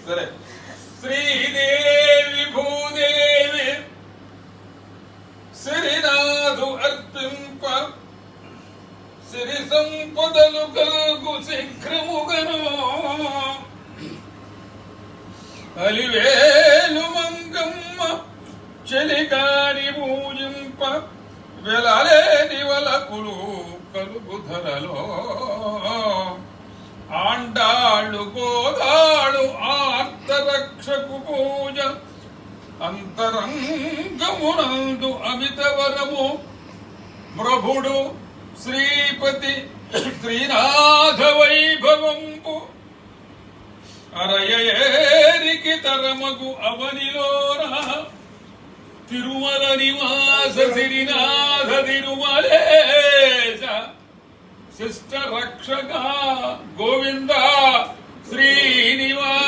సరే. శ్రీదేవి భూదేవి సిరినాథు అర్పింప సిరి సంపదలు కలుగు శీఘ్రముగను అలివేలు మంగమ్మ చెలికారి పూజింప వెలలేని వలకులు కలుగు ధరలో ఆండాళ్ళు గోదాళ్ళు ఆర్తరక్షకు పూజ అంతరంగమునందు అమితవరము ప్రభుడు శ్రీపతి శ్రీనాథ వైభవంపు అరయేరికి తరమగు అవనిలోన తిరుమల నివాస శ్రీనాథ తిరుమలేశ శిష్ట రక్షక గోవింద శ్రీనివాస